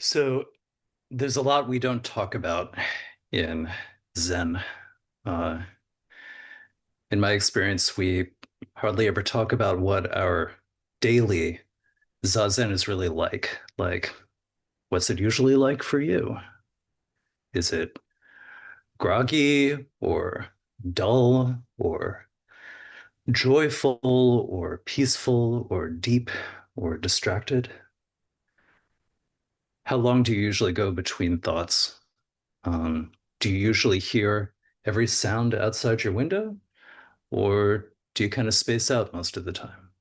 So there's a lot we don't talk about in Zen. Uh, in my experience, we hardly ever talk about what our daily Zazen is really like. Like, what's it usually like for you? Is it groggy or dull or joyful or peaceful or deep or distracted? How long do you usually go between thoughts? Do you usually hear every sound outside your window, or do you kind of space out most of the time?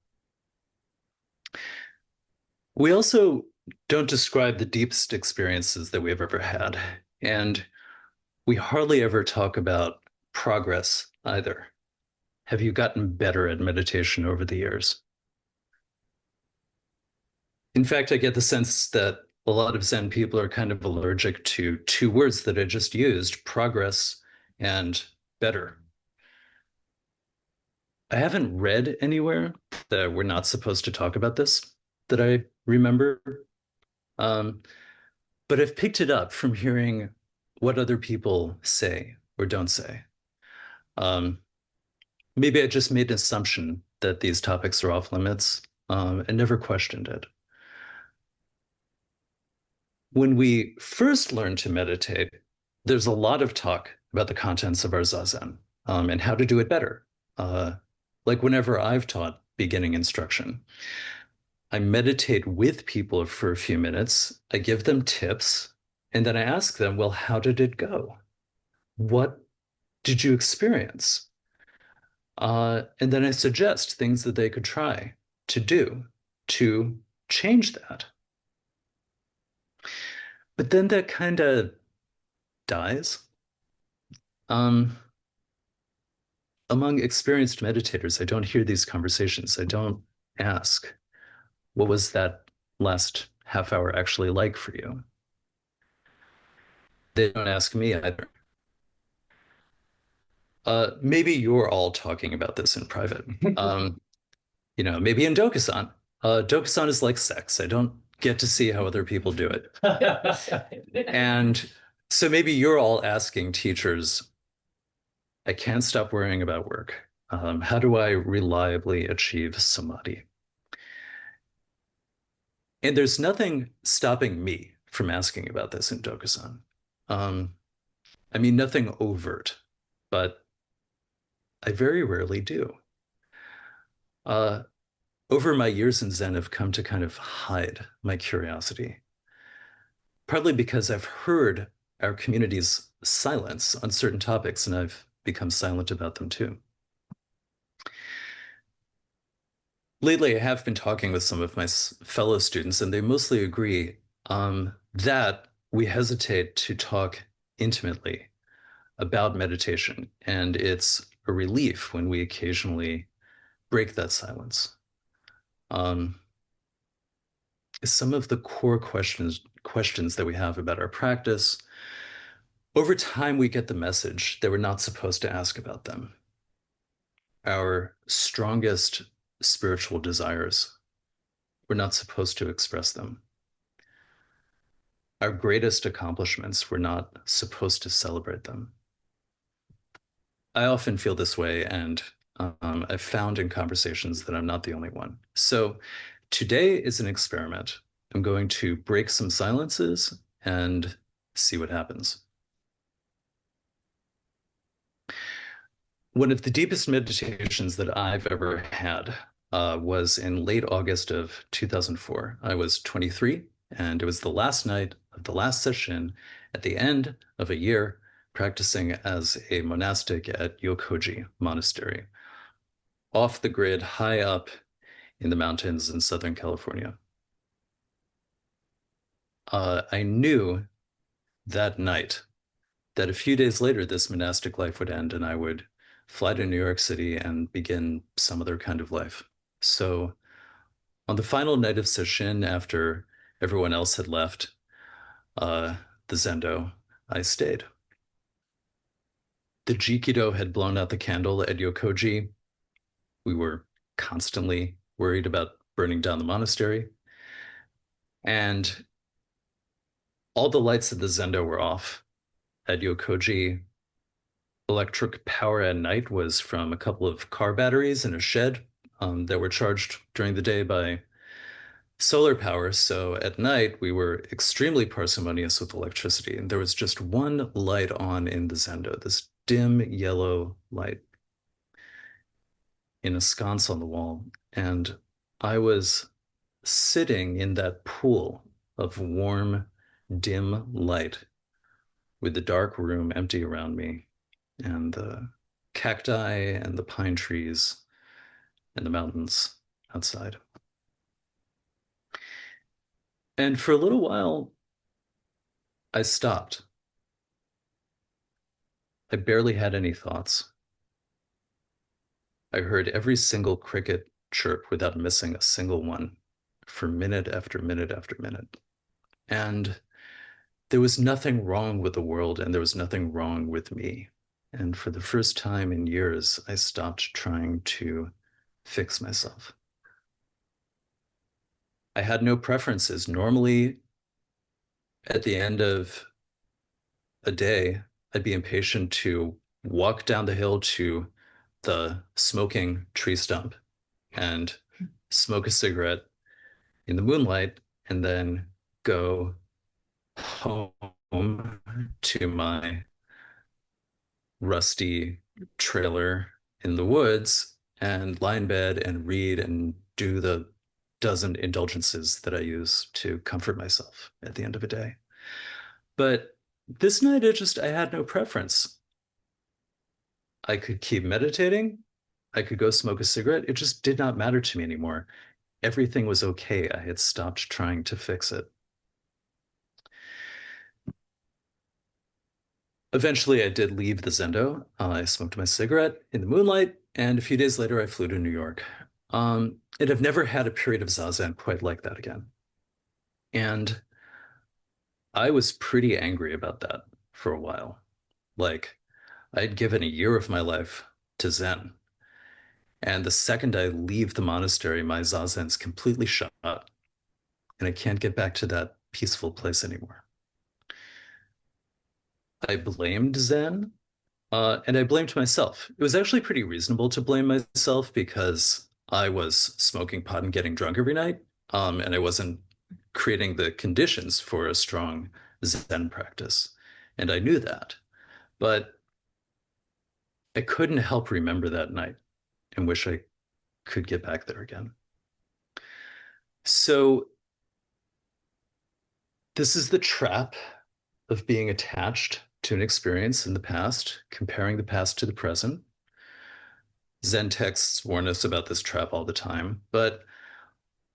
We also don't describe the deepest experiences that we've ever had, and we hardly ever talk about progress either. Have you gotten better at meditation over the years? In fact, I get the sense that a lot of Zen people are kind of allergic to two words that I just used, progress and better. I haven't read anywhere that we're not supposed to talk about this that I remember. Um, but I've picked it up from hearing what other people say or don't say. Um, Maybe I just made an assumption that these topics are off limits and never questioned it. When we first learn to meditate, there's a lot of talk about the contents of our zazen and how to do it better. Like whenever I've taught beginning instruction, I meditate with people for a few minutes. I give them tips, and then I ask them, well, how did it go? What did you experience? And then I suggest things that they could try to do to change that. But then that kind of dies. Um, Among experienced meditators, I don't hear these conversations. I don't ask, what was that last half hour actually like for you? They don't ask me either. Maybe you're all talking about this in private. Maybe in Dokusan. Dokusan is like sex. I don't get to see how other people do it. And so maybe you're all asking teachers, I can't stop worrying about work. How do I reliably achieve samadhi? And there's nothing stopping me from asking about this in Dokusan. Um, I mean, nothing overt, but I very rarely do. Uh, Over my years in Zen, I've come to kind of hide my curiosity, partly because I've heard our community's silence on certain topics, and I've become silent about them too. Lately, I have been talking with some of my fellow students, and they mostly agree that we hesitate to talk intimately about meditation, and it's a relief when we occasionally break that silence. Um, some of the core questions that we have about our practice, over time we get the message that we're not supposed to ask about them. Our strongest spiritual desires, we're not supposed to express them. Our greatest accomplishments, we're not supposed to celebrate them. I often feel this way, and I've found in conversations that I'm not the only one. So today is an experiment. I'm going to break some silences and see what happens. One of the deepest meditations that I've ever had was in late August of 2004. I was 23, and it was the last night of the last session at the end of a year practicing as a monastic at Yokoji Monastery, off the grid, high up in the mountains in Southern California. I knew that night that a few days later, this monastic life would end and I would fly to New York City and begin some other kind of life. So on the final night of Sesshin, after everyone else had left uh, the Zendo, I stayed. The Jikido had blown out the candle at Yokoji. We were constantly worried about burning down the monastery. And all the lights at the Zendo were off. At Yokoji, electric power at night was from a couple of car batteries in a shed that were charged during the day by solar power. So at night, we were extremely parsimonious with electricity. And there was just one light on in the Zendo, this dim yellow light in a sconce on the wall. And I was sitting in that pool of warm, dim light with the dark room empty around me and the cacti and the pine trees and the mountains outside. And for a little while, I stopped. I barely had any thoughts. I heard every single cricket chirp without missing a single one for minute after minute after minute. And there was nothing wrong with the world, and there was nothing wrong with me. And for the first time in years, I stopped trying to fix myself. I had no preferences. Normally, at the end of a day, I'd be impatient to walk down the hill to the smoking tree stump and smoke a cigarette in the moonlight and then go home to my rusty trailer in the woods and lie in bed and read and do the dozen indulgences that I use to comfort myself at the end of a day. But this night, I had no preference. I could keep meditating. I could go smoke a cigarette. It just did not matter to me anymore. Everything was okay. I had stopped trying to fix it. Eventually, I did leave the Zendo. I smoked my cigarette in the moonlight, and a few days later, I flew to New York. And I've never had a period of Zazen quite like that again. And I was pretty angry about that for a while. Like, I'd given a year of my life to Zen. And the second I leave the monastery, my Zazen's completely shut, and I can't get back to that peaceful place anymore. I blamed Zen, and I blamed myself. It was actually pretty reasonable to blame myself because I was smoking pot and getting drunk every night, and I wasn't creating the conditions for a strong Zen practice. And I knew that, but I couldn't help remember that night and wish I could get back there again. So this is the trap of being attached to an experience in the past, comparing the past to the present. Zen texts warn us about this trap all the time. But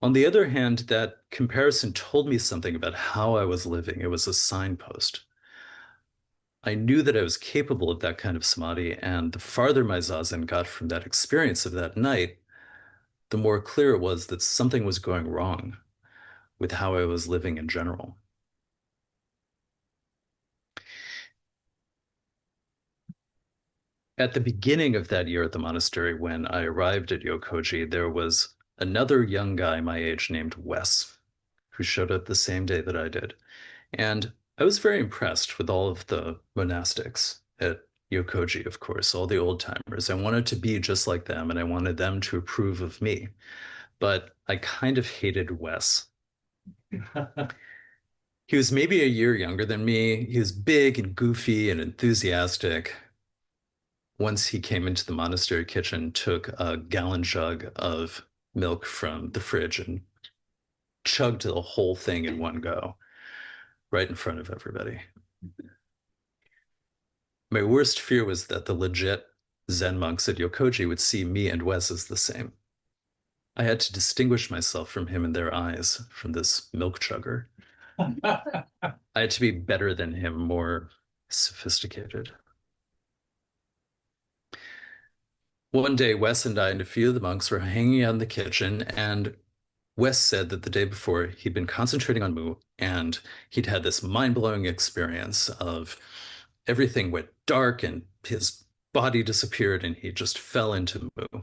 on the other hand, that comparison told me something about how I was living. It was a signpost. I knew that I was capable of that kind of samadhi, and the farther my zazen got from that experience of that night, the more clear it was that something was going wrong with how I was living in general. At the beginning of that year at the monastery, when I arrived at Yokoji, there was another young guy my age named Wes, who showed up the same day that I did. And I was very impressed with all of the monastics at Yokoji, of course, all the old timers. I wanted to be just like them, and I wanted them to approve of me. But I kind of hated Wes. He was maybe a year younger than me. He was big and goofy and enthusiastic. Once he came into the monastery kitchen, took a gallon jug of milk from the fridge and chugged the whole thing in one go, right in front of everybody. My worst fear was that the legit Zen monks at Yokoji would see me and Wes as the same. I had to distinguish myself from him in their eyes, from this milk chugger. I had to be better than him, more sophisticated. One day, Wes and I and a few of the monks were hanging out in the kitchen, and Wes said that the day before he'd been concentrating on Mu, and he'd had this mind-blowing experience of everything went dark and his body disappeared and he just fell into Mu.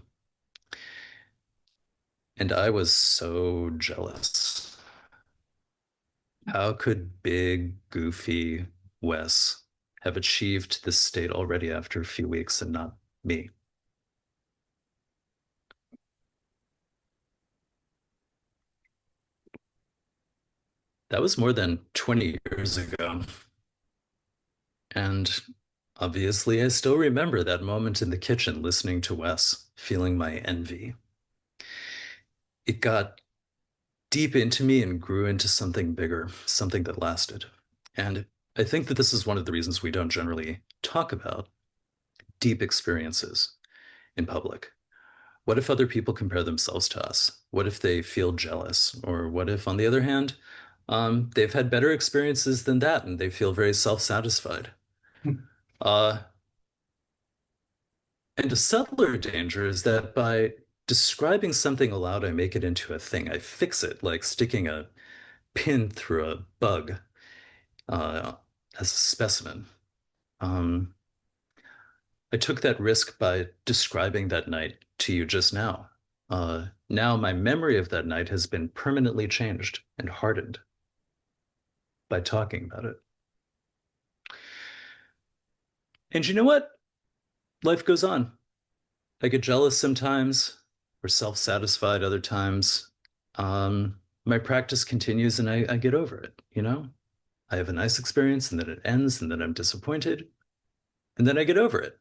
And I was so jealous. How could big, goofy Wes have achieved this state already after a few weeks and not me? That was more than 20 years ago. And obviously, I still remember that moment in the kitchen listening to Wes, feeling my envy. It got deep into me and grew into something bigger, something that lasted. And I think that this is one of the reasons we don't generally talk about deep experiences in public. What if other people compare themselves to us? What if they feel jealous? Or what if, on the other hand, they've had better experiences than that and they feel very self-satisfied? Uh, and a subtler danger is that by describing something aloud, I make it into a thing. I fix it, like sticking a pin through a bug uh, as a specimen. Um, I took that risk by describing that night to you just now. Now my memory of that night has been permanently changed and hardened by talking about it. And you know what? Life goes on. I get jealous sometimes or self-satisfied other times. My practice continues and I get over it, you know? I have a nice experience and then it ends and then I'm disappointed and then I get over it.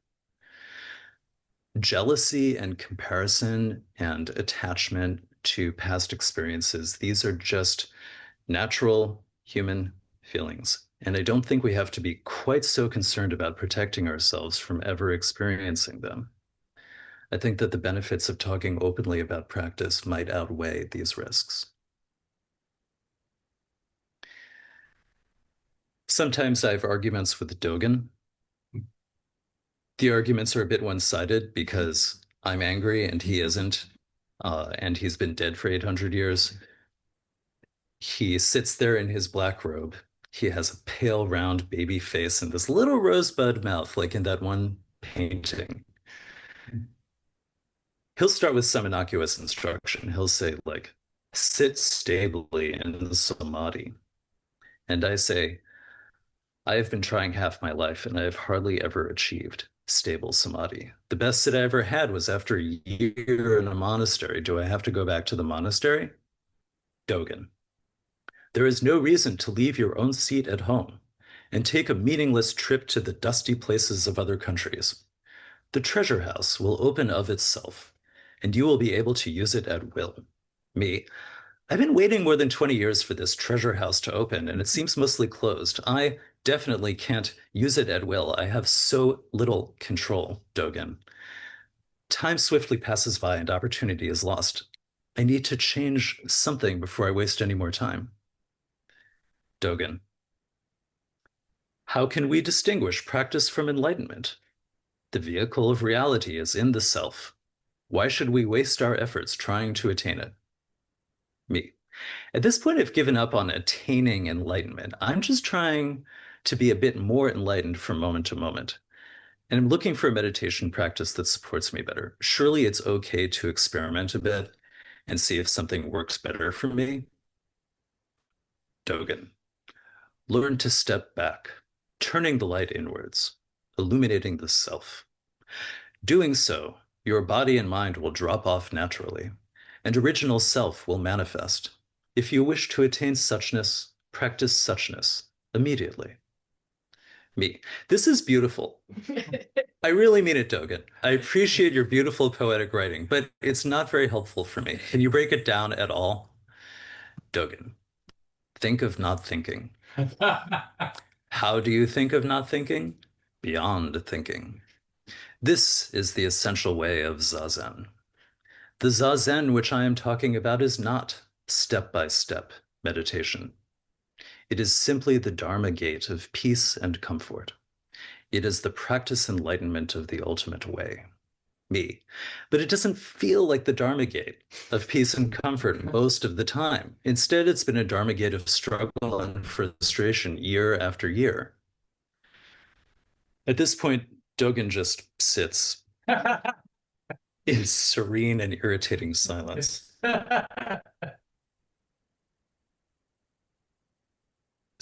Jealousy and comparison and attachment to past experiences, these are just natural human feelings. And I don't think we have to be quite so concerned about protecting ourselves from ever experiencing them. I think that the benefits of talking openly about practice might outweigh these risks. Sometimes I have arguments with Dogen. The arguments are a bit one-sided because I'm angry and he isn't, and he's been dead for 800 years. He sits there in his black robe. He has a pale, round baby face and this little rosebud mouth, like in that one painting. He'll start with some innocuous instruction. He'll say, like, sit stably in samadhi. And I say, I have been trying half my life and I have hardly ever achieved stable samadhi. The best that I ever had was after a year in a monastery. Do I have to go back to the monastery? Dogen. There is no reason to leave your own seat at home and take a meaningless trip to the dusty places of other countries. The treasure house will open of itself, and you will be able to use it at will. Me, I've been waiting more than 20 years for this treasure house to open, and it seems mostly closed. I definitely can't use it at will. I have so little control, Dogen. Time swiftly passes by and opportunity is lost. I need to change something before I waste any more time. Dogen. How can we distinguish practice from enlightenment? The vehicle of reality is in the self. Why should we waste our efforts trying to attain it? Me. At this point, I've given up on attaining enlightenment. I'm just trying to be a bit more enlightened from moment to moment. And I'm looking for a meditation practice that supports me better. Surely it's okay to experiment a bit and see if something works better for me. Dogen. Learn to step back, turning the light inwards, illuminating the self. Doing so, your body and mind will drop off naturally, and original self will manifest. If you wish to attain suchness, practice suchness immediately. Me. This is beautiful. I really mean it, Dogen. I appreciate your beautiful poetic writing, but it's not very helpful for me. Can you break it down at all? Dogen. Think of not thinking. How do you think of not thinking? Beyond thinking. This is the essential way of Zazen. The Zazen which I am talking about is not step-by-step meditation. It is simply the Dharma gate of peace and comfort. It is the practice enlightenment of the ultimate way. Me. But it doesn't feel like the Dharma gate of peace and comfort most of the time. Instead, it's been a Dharma gate of struggle and frustration year after year. At this point, Dogen just sits in serene and irritating silence.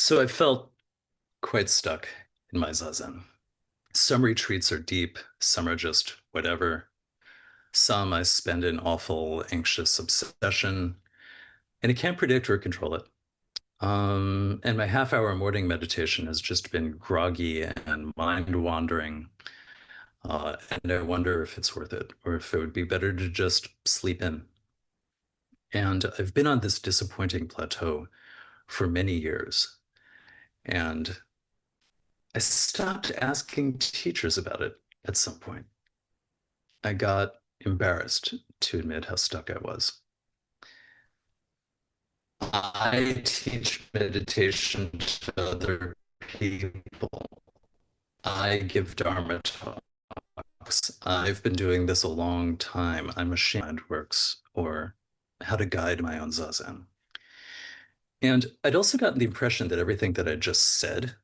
So I felt quite stuck in my Zazen. Some retreats are deep, some are just whatever. Some I spend in awful, anxious obsession, and I can't predict or control it. And my half-hour morning meditation has just been groggy and mind-wandering. And I wonder if it's worth it, or if it would be better to just sleep in. And I've been on this disappointing plateau for many years. And I stopped asking teachers about it at some point. I got embarrassed to admit how stuck I was. I teach meditation to other people. I give Dharma talks. I've been doing this a long time. I'm ashamed mind works or how to guide my own Zazen. And I'd also gotten the impression that everything that I just said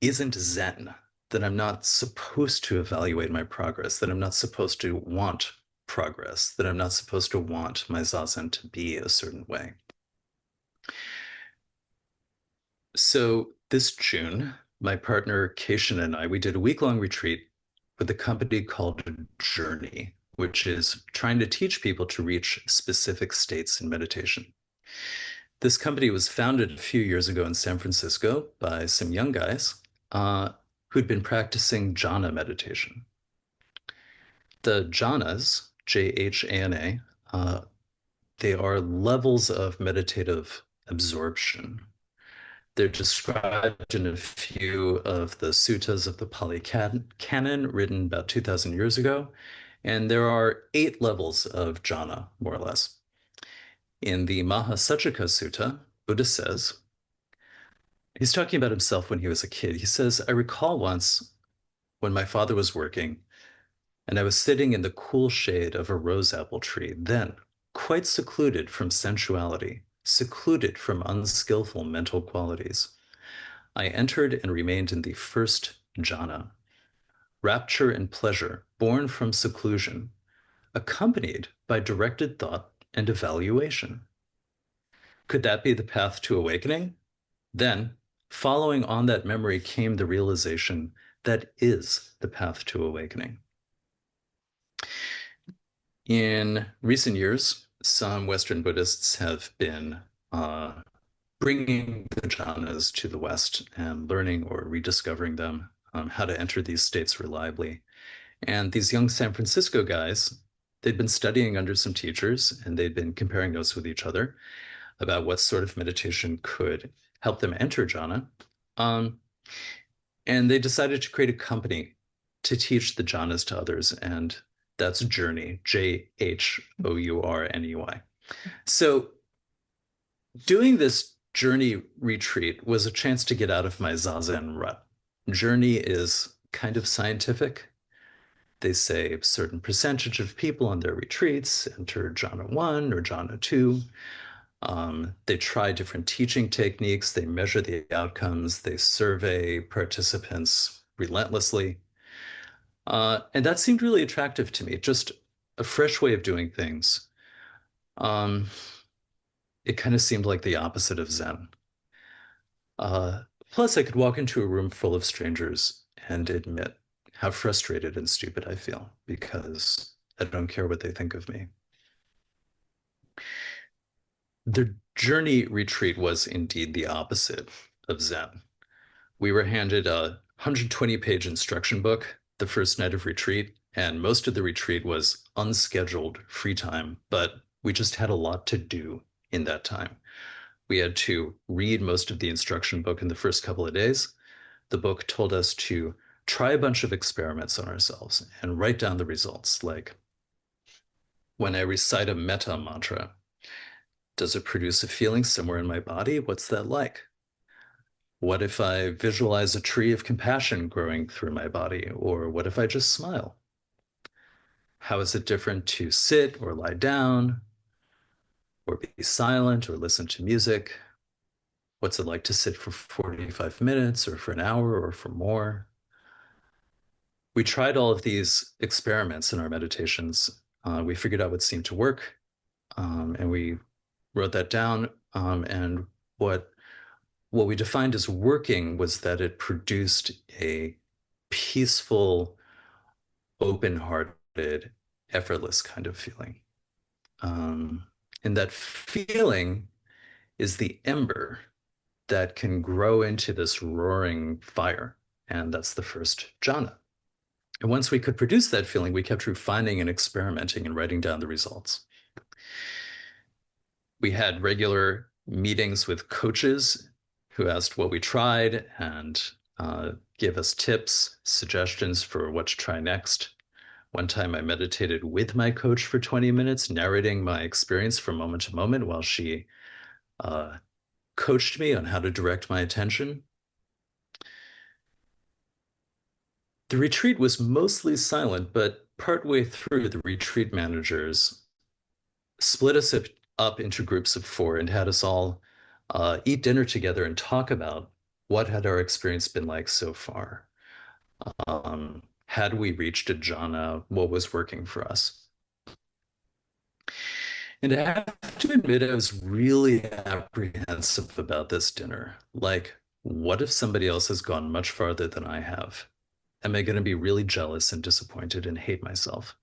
isn't Zen, that I'm not supposed to evaluate my progress, that I'm not supposed to want progress, that I'm not supposed to want my Zazen to be a certain way. So this June, my partner Keishan and I, we did a week-long retreat with a company called Journey, which is trying to teach people to reach specific states in meditation. This company was founded a few years ago in San Francisco by some young guys who'd been practicing jhana meditation. The jhanas, Jhana, they are levels of meditative absorption. They're described in a few of the suttas of the Pali Canon, written about 2,000 years ago. And there are 8 levels of jhana, more or less. In the Mahasachika Sutta, Buddha says, he's talking about himself when he was a kid. He says, I recall once when my father was working and I was sitting in the cool shade of a rose apple tree, then quite secluded from sensuality, secluded from unskillful mental qualities. I entered and remained in the first jhana, rapture and pleasure born from seclusion, accompanied by directed thought and evaluation. Could that be the path to awakening? Then, following on that memory came the realization that is the path to awakening. In recent years, some Western Buddhists have been bringing the jhanas to the West and learning or rediscovering them, how to enter these states reliably. And these young San Francisco guys, they'd been studying under some teachers and they'd been comparing notes with each other about what sort of meditation could help them enter jhana. And they decided to create a company to teach the jhanas to others. And that's Journey, Journey. So doing this Journey retreat was a chance to get out of my Zazen rut. Journey is kind of scientific. They say a certain percentage of people on their retreats enter jhana 1 or jhana 2. They try different teaching techniques. They measure the outcomes. They survey participants relentlessly. And that seemed really attractive to me, just a fresh way of doing things. Um, it kind of seemed like the opposite of Zen. Plus, I could walk into a room full of strangers and admit how frustrated and stupid I feel because I don't care what they think of me. The Journey retreat was indeed the opposite of Zen. We were handed a 120-page instruction book the first night of retreat, and most of the retreat was unscheduled free time, but we just had a lot to do in that time. We had to read most of the instruction book in the first couple of days. The book told us to try a bunch of experiments on ourselves and write down the results, like when I recite a metta mantra, does it produce a feeling somewhere in my body? What's that like? What if I visualize a tree of compassion growing through my body? Or what if I just smile? How is it different to sit or lie down, or be silent, or listen to music? What's it like to sit for 45 minutes, or for an hour, or for more? We tried all of these experiments in our meditations. We figured out what seemed to work, and we wrote that down. And what what we defined as working was that it produced a peaceful, open-hearted, effortless kind of feeling. Um, and that feeling is the ember that can grow into this roaring fire. And that's the first jhana. And once we could produce that feeling, we kept refining and experimenting and writing down the results. We had regular meetings with coaches who asked what we tried and gave us tips, suggestions for what to try next. One time I meditated with my coach for 20 minutes, narrating my experience from moment to moment while she uh, coached me on how to direct my attention. The retreat was mostly silent, but partway through, the retreat managers split us up into groups of four and had us all eat dinner together and talk about what had our experience been like so far. Had we reached a jhana? What was working for us? And I have to admit, I was really apprehensive about this dinner. Like, what if somebody else has gone much farther than I have? Am I going to be really jealous and disappointed and hate myself?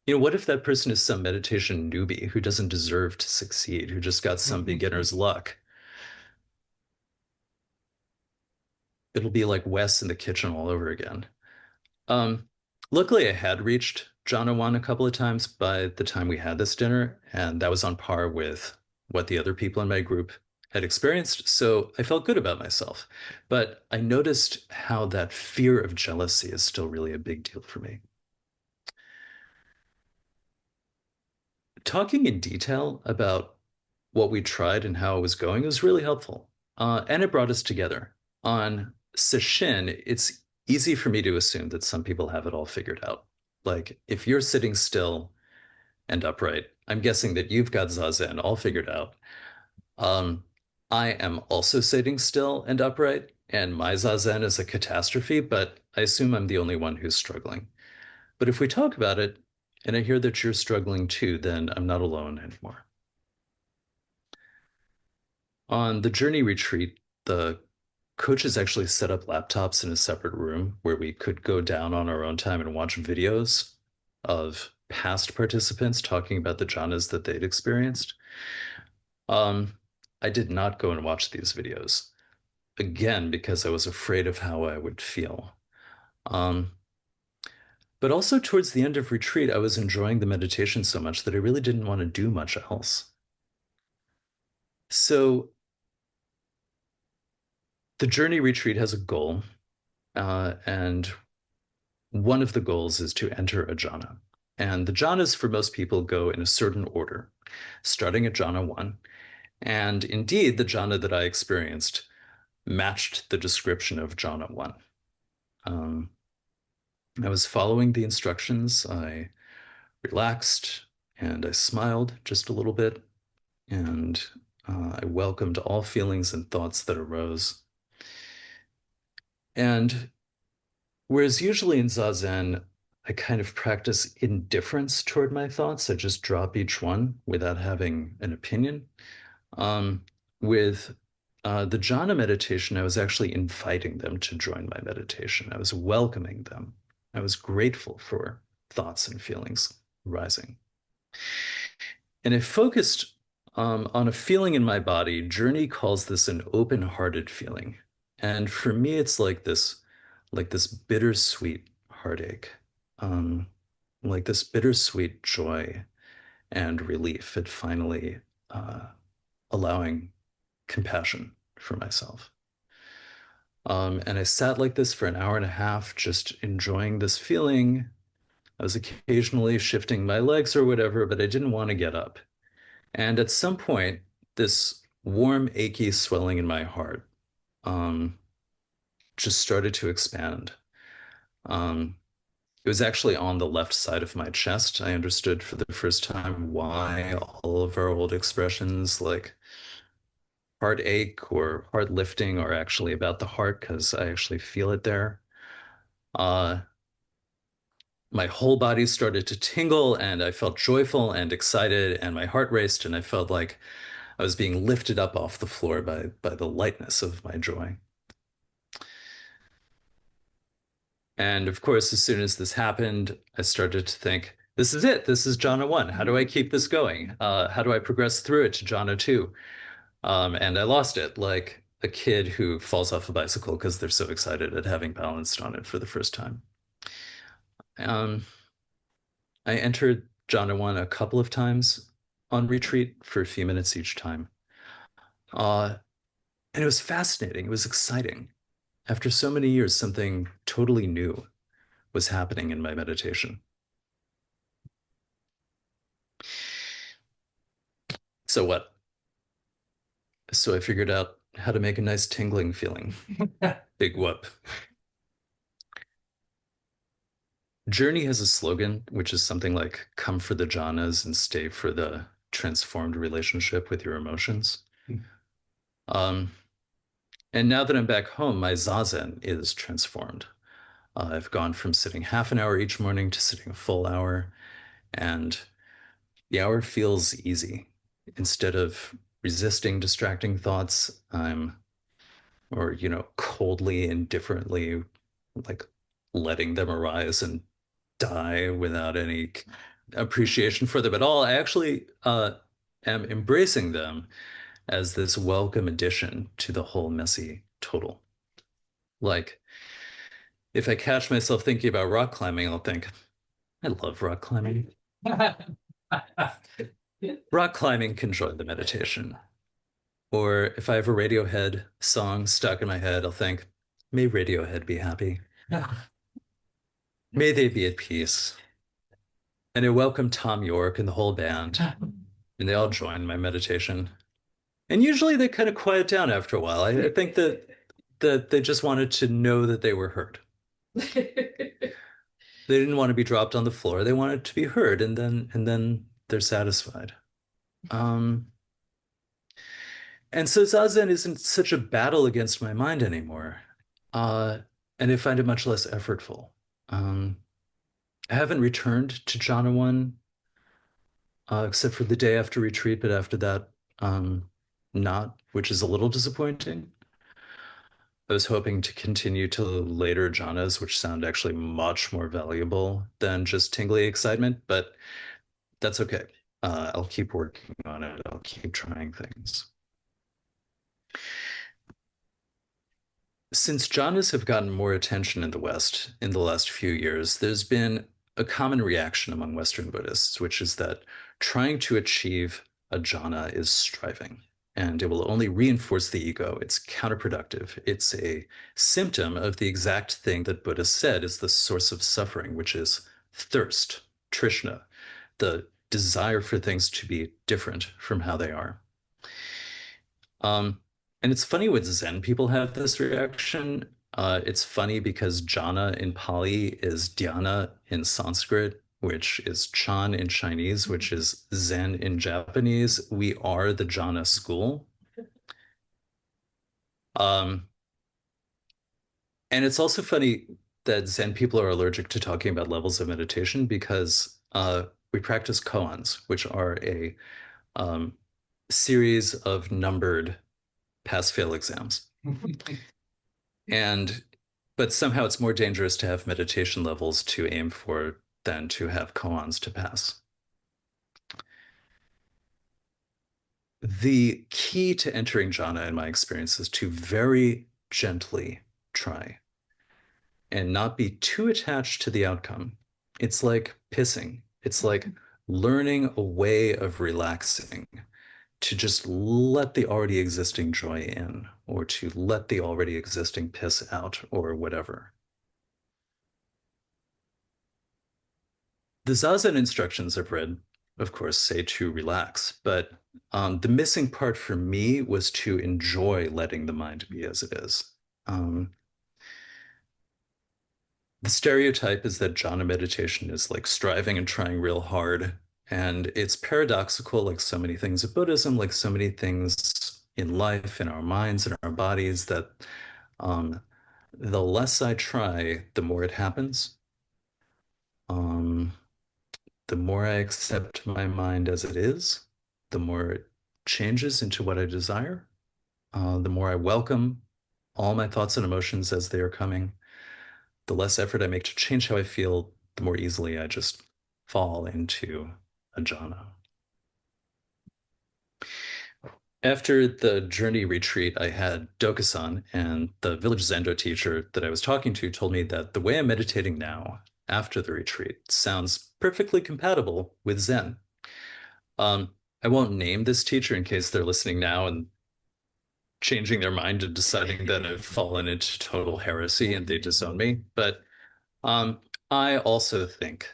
What if that person is some meditation newbie who doesn't deserve to succeed, who just got some beginner's luck? It'll be like Wes in the kitchen all over again. Um, Luckily, I had reached Jhana 1 a couple of times by the time we had this dinner, and that was on par with what the other people in my group had experienced. So I felt good about myself. But I noticed how that fear of jealousy is still really a big deal for me. Talking in detail about what we tried and how it was going was really helpful. And it brought us together. On Sesshin, it's easy for me to assume that some people have it all figured out. Like, if you're sitting still and upright, I'm guessing that you've got Zazen all figured out. Um, I am also sitting still and upright, and my Zazen is a catastrophe, but I assume I'm the only one who's struggling. But if we talk about it, and I hear that you're struggling too, then I'm not alone anymore. On the journey retreat, the coaches actually set up laptops in a separate room where we could go down on our own time and watch videos of past participants talking about the jhanas that they'd experienced. I did not go and watch these videos again because I was afraid of how I would feel. Um, but also towards the end of retreat, I was enjoying the meditation so much that I really didn't want to do much else. So the journey retreat has a goal, and one of the goals is to enter a jhana. And the jhanas for most people go in a certain order, starting at jhana 1. And indeed, the jhana that I experienced matched the description of jhana 1. I was following the instructions. I relaxed and I smiled just a little bit, and I welcomed all feelings and thoughts that arose. And whereas usually in Zazen, I kind of practice indifference toward my thoughts, I just drop each one without having an opinion. Um, with the jhana meditation, I was actually inviting them to join my meditation. I was welcoming them. I was grateful for thoughts and feelings rising. And I focused on a feeling in my body. Journey calls this an open-hearted feeling. And for me, it's like this bittersweet heartache, um, like this bittersweet joy and relief at finally allowing compassion for myself. And I sat like this for an hour and a half, just enjoying this feeling. I was occasionally shifting my legs or whatever, but I didn't want to get up. And at some point, this warm, achy swelling in my heart um, just started to expand. Um, it was actually on the left side of my chest. I understood for the first time why all of our old expressions like heartache or heart lifting are actually about the heart because I actually feel it there. Uh, my whole body started to tingle and I felt joyful and excited and my heart raced and I felt like I was being lifted up off the floor by the lightness of my joy. And of course, as soon as this happened, I started to think, this is it. This is Jhana 1. How do I keep this going? How do I progress through it to Jhana 2? And I lost it like a kid who falls off a bicycle because they're so excited at having balanced on it for the first time. Um, I entered Jhana 1 a couple of times on retreat for a few minutes each time. Uh, and it was fascinating. It was exciting. After so many years, something totally new was happening in my meditation. So what? So I figured out how to make a nice tingling feeling. Big whoop. Journey has a slogan, which is something like come for the jhanas and stay for the transformed relationship with your emotions. Um, and now that I'm back home, my Zazen is transformed. I've gone from sitting half an hour each morning to sitting a full hour, and the hour feels easy. Instead of resisting distracting thoughts, or, coldly, indifferently, like letting them arise and die without any appreciation for them at all. I actually am embracing them as this welcome addition to the whole messy total. Like, if I catch myself thinking about rock climbing, I'll think, I love rock climbing. Rock climbing can join the meditation. Or if I have a Radiohead song stuck in my head, I'll think, may Radiohead be happy. May they be at peace. And I welcome Tom York and the whole band, and they all join my meditation. And usually they kind of quiet down after a while. I think that they just wanted to know that they were heard. They didn't want to be dropped on the floor. They wanted to be heard, and then they're satisfied. Um, and so Zazen isn't such a battle against my mind anymore. Uh, and I find it much less effortful. Um, I haven't returned to Jhana 1 except for the day after retreat, but after that, not, which is a little disappointing. I was hoping to continue to later jhanas, which sound actually much more valuable than just tingly excitement, but that's okay. I'll keep working on it. I'll keep trying things. Since jhanas have gotten more attention in the West in the last few years, there's been a common reaction among Western Buddhists, which is that trying to achieve a jhana is striving, and it will only reinforce the ego. It's counterproductive. It's a symptom of the exact thing that Buddha said is the source of suffering, which is thirst, trishna, the desire for things to be different from how they are. Um, and it's funny with Zen people have this reaction. It's funny because jhana in Pali is dhyana in Sanskrit, which is chan in Chinese, which is Zen in Japanese. We are the jhana school. Um, and it's also funny that Zen people are allergic to talking about levels of meditation because we practice koans, which are a um, series of numbered pass-fail exams. And but somehow it's more dangerous to have meditation levels to aim for than to have koans to pass. The key to entering jhana, in my experience, is to very gently try and not be too attached to the outcome. It's like pissing. It's like learning a way of relaxing to just let the already existing joy in, or to let the already existing piss out, or whatever. The Zazen instructions I've read, of course, say to relax, but the missing part for me was to enjoy letting the mind be as it is. Um, the stereotype is that jhana meditation is like striving and trying real hard. And it's paradoxical, like so many things of Buddhism, like so many things in life, in our minds, in our bodies, that um, the less I try, the more it happens. Um, the more I accept my mind as it is, the more changes into what I desire, the more I welcome all my thoughts and emotions as they are coming, the less effort I make to change how I feel, the more easily I just fall into a jhana. After the journey retreat, I had Dokusan, and the Village Zendo teacher that I was talking to told me that the way I'm meditating now after the retreat sounds perfectly compatible with Zen. Um, I won't name this teacher in case they're listening now and changing their mind and deciding that I've fallen into total heresy and they disown me. But um, I also think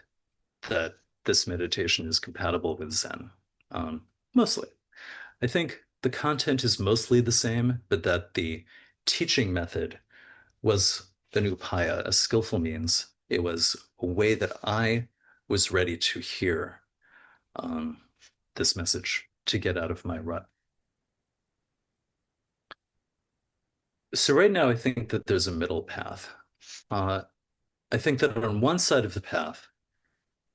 that this meditation is compatible with Zen, mostly. I think the content is mostly the same, but that the teaching method was an upaya, a skillful means. It was a way that I was ready to hear um, this message to get out of my rut. So right now, I think that there's a middle path. Uh, I think that on one side of the path,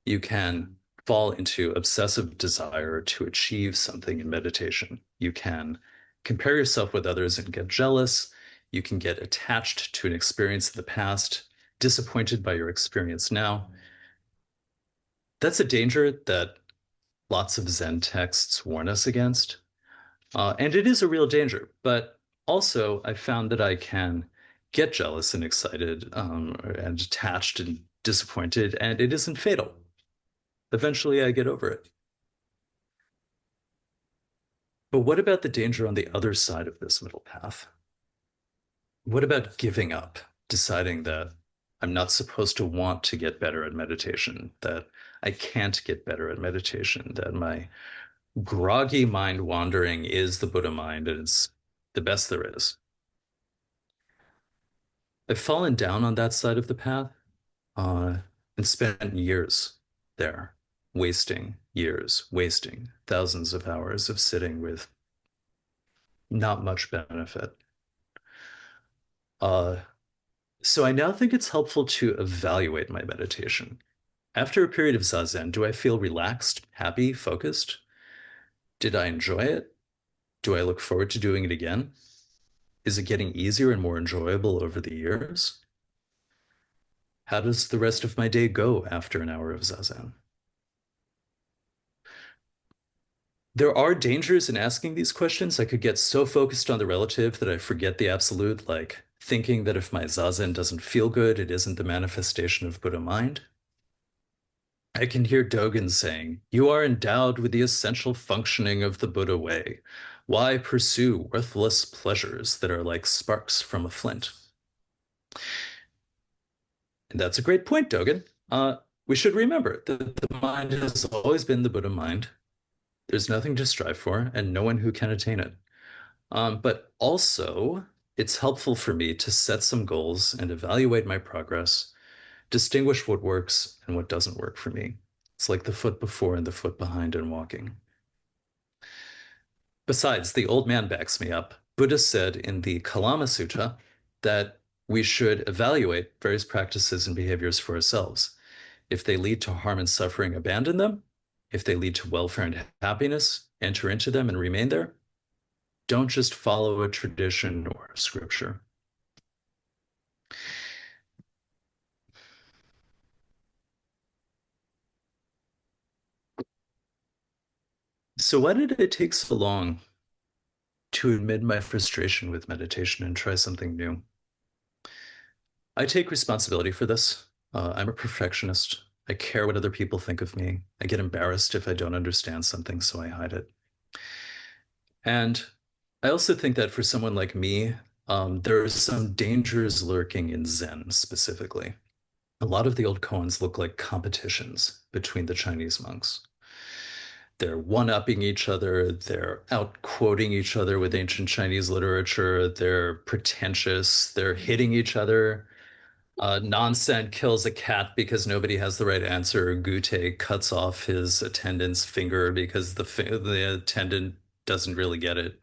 you can fall into obsessive desire to achieve something in meditation. You can compare yourself with others and get jealous. You can get attached to an experience of the past, disappointed by your experience now. That's a danger that lots of Zen texts warn us against. And it is a real danger. But also, I found that I can get jealous and excited and attached and disappointed, and it isn't fatal. Eventually, I get over it. But what about the danger on the other side of this middle path? What about giving up, deciding that I'm not supposed to want to get better at meditation, that I can't get better at meditation, that my groggy mind wandering is the Buddha mind and it's the best there is? I've fallen down on that side of the path uh, and spent years there, wasting years, wasting thousands of hours of sitting with not much benefit. Uh, so I now think it's helpful to evaluate my meditation. After a period of Zazen, do I feel relaxed, happy, focused? Did I enjoy it? Do I look forward to doing it again? Is it getting easier and more enjoyable over the years? How does the rest of my day go after an hour of Zazen? There are dangers in asking these questions. I could get so focused on the relative that I forget the absolute, like thinking that if my Zazen doesn't feel good, it isn't the manifestation of Buddha mind. I can hear Dogen saying, "You are endowed with the essential functioning of the Buddha way. Why pursue worthless pleasures that are like sparks from a flint?" And that's a great point, Dogen. We should remember that the mind has always been the Buddha mind. There's nothing to strive for, and no one who can attain it. But also, it's helpful for me to set some goals and evaluate my progress, distinguish what works and what doesn't work for me. It's like the foot before and the foot behind in walking. Besides, the old man backs me up. Buddha said in the Kalama Sutta that we should evaluate various practices and behaviors for ourselves. If they lead to harm and suffering, abandon them. If they lead to welfare and happiness, enter into them and remain there. Don't just follow a tradition or a scripture. So why did it take so long to admit my frustration with meditation and try something new? I take responsibility for this. I'm a perfectionist. I care what other people think of me. I get embarrassed if I don't understand something, so I hide it. And I also think that for someone like me, there are some dangers lurking in Zen specifically. A lot of the old koans look like competitions between the Chinese monks. They're one-upping each other, they're out-quoting each other with ancient Chinese literature, they're pretentious, they're hitting each other. Nonsen kills a cat because nobody has the right answer. Gute cuts off his attendant's finger because the attendant doesn't really get it.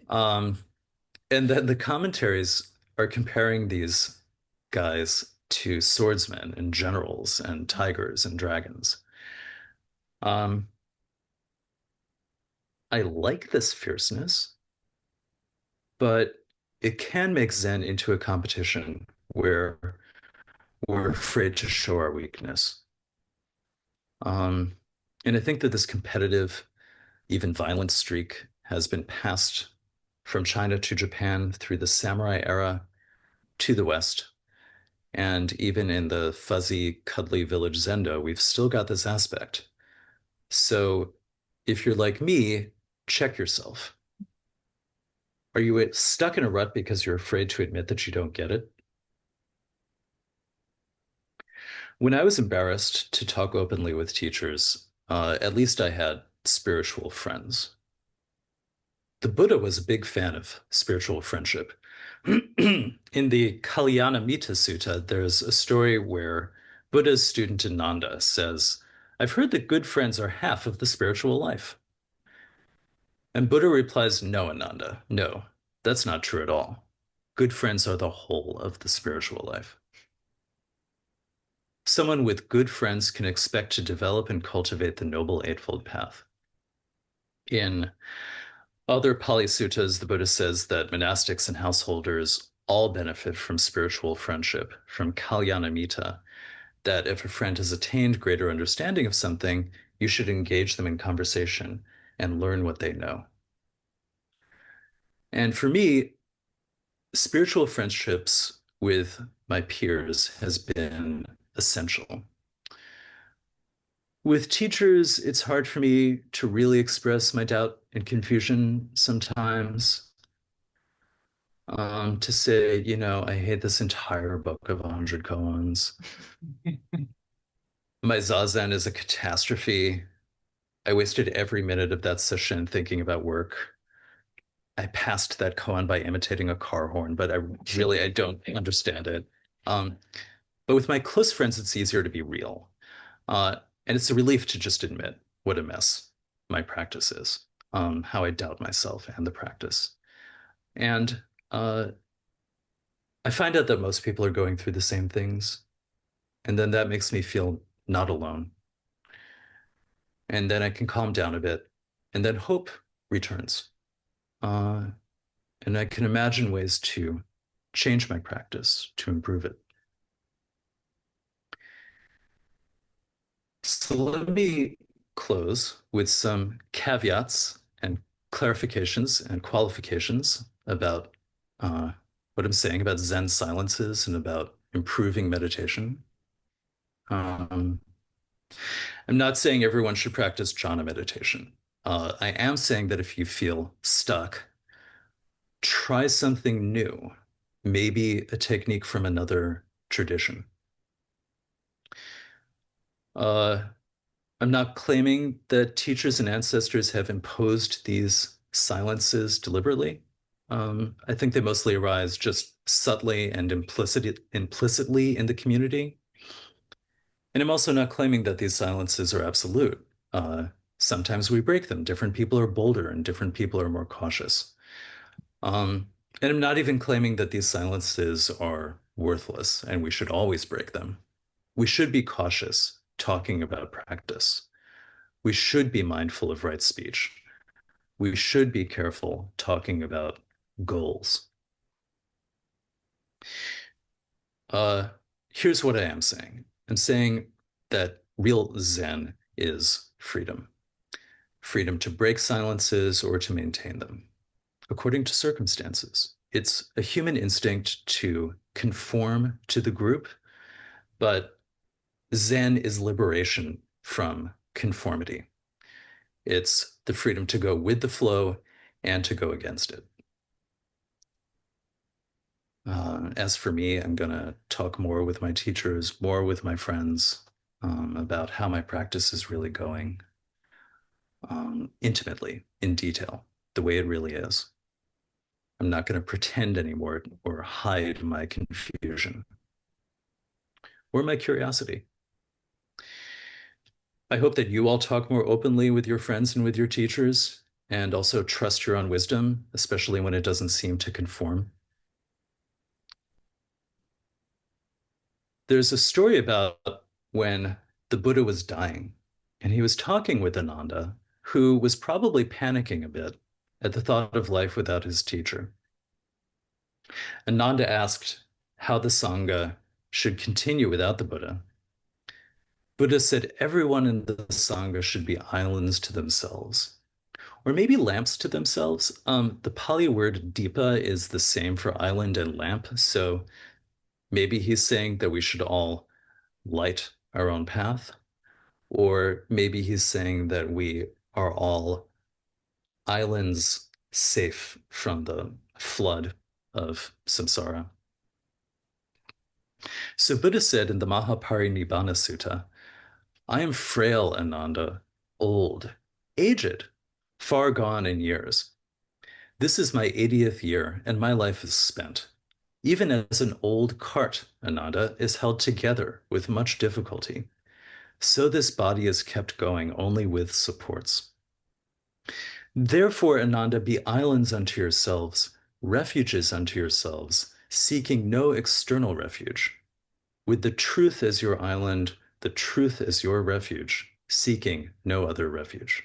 Um, and then the commentaries are comparing these guys to swordsmen and generals and tigers and dragons. Um, I like this fierceness, but it can make Zen into a competition where we're afraid to show our weakness. Um, and I think that this competitive, even violent streak has been passed from China to Japan through the samurai era to the West. And even in the fuzzy, cuddly Village Zendo, we've still got this aspect. So if you're like me, check yourself. Are you stuck in a rut because you're afraid to admit that you don't get it? When I was embarrassed to talk openly with teachers, at least I had spiritual friends. The Buddha was a big fan of spiritual friendship. In the Kalyanamitta Sutta, there's a story where Buddha's student Ananda says, I've heard that good friends are half of the spiritual life. And Buddha replies, no, Ananda, no, that's not true at all. Good friends are the whole of the spiritual life. Someone with good friends can expect to develop and cultivate the Noble Eightfold Path. In other Pali Suttas, the Buddha says that monastics and householders all benefit from spiritual friendship, from Kalyanamitta, that if a friend has attained greater understanding of something, you should engage them in conversation and learn what they know. And for me, spiritual friendships with my peers has been essential. With teachers, it's hard for me to really express my doubt and confusion sometimes. To say, I hate this entire book of 100 koans. My Zazen is a catastrophe. I wasted every minute of that session thinking about work. I passed that koan by imitating a car horn, but I don't understand it. Um, but with my close friends, it's easier to be real. And it's a relief to just admit what a mess my practice is, how I doubt myself and the practice. And uh, I find out that most people are going through the same things. And then that makes me feel not alone. And then I can calm down a bit. And then hope returns. Uh, and I can imagine ways to change my practice to improve it. So let me close with some caveats and clarifications and qualifications about uh, what I'm saying about Zen silences and about improving meditation. Um, I'm not saying everyone should practice jhana meditation. I am saying that if you feel stuck, try something new, maybe a technique from another tradition. Uh, I'm not claiming that teachers and ancestors have imposed these silences deliberately. I think they mostly arise just subtly and implicitly in the community. And I'm also not claiming that these silences are absolute. Sometimes we break them. Different people are bolder and different people are more cautious. And I'm not even claiming that these silences are worthless and we should always break them. We should be cautious talking about practice. We should be mindful of right speech. We should be careful talking about goals. Uh, Here's what I am saying. I'm saying that real Zen is freedom. Freedom to break silences or to maintain them, according to circumstances. It's a human instinct to conform to the group, but Zen is liberation from conformity. It's the freedom to go with the flow and to go against it. As for me, I'm going to talk more with my teachers, more with my friends about how my practice is really going intimately, in detail, the way it really is. I'm not going to pretend anymore or hide my confusion or my curiosity. I hope that you all talk more openly with your friends and with your teachers, and also trust your own wisdom, especially when it doesn't seem to conform. There's a story about when the Buddha was dying, and he was talking with Ananda, who was probably panicking a bit at the thought of life without his teacher. Ananda asked how the Sangha should continue without the Buddha. Buddha said everyone in the Sangha should be islands to themselves, or maybe lamps to themselves. The Pali word dipa is the same for island and lamp, so maybe he's saying that we should all light our own path, or maybe he's saying that we are all islands safe from the flood of samsara. So Buddha said in the Mahaparinibbana Sutta, I am frail, Ananda, old, aged, far gone in years. This is my 80th year, and my life is spent. Even as an old cart, Ananda, is held together with much difficulty, so this body is kept going only with supports. Therefore, Ananda, be islands unto yourselves, refuges unto yourselves, seeking no external refuge. With the truth as your island, the truth as your refuge, seeking no other refuge.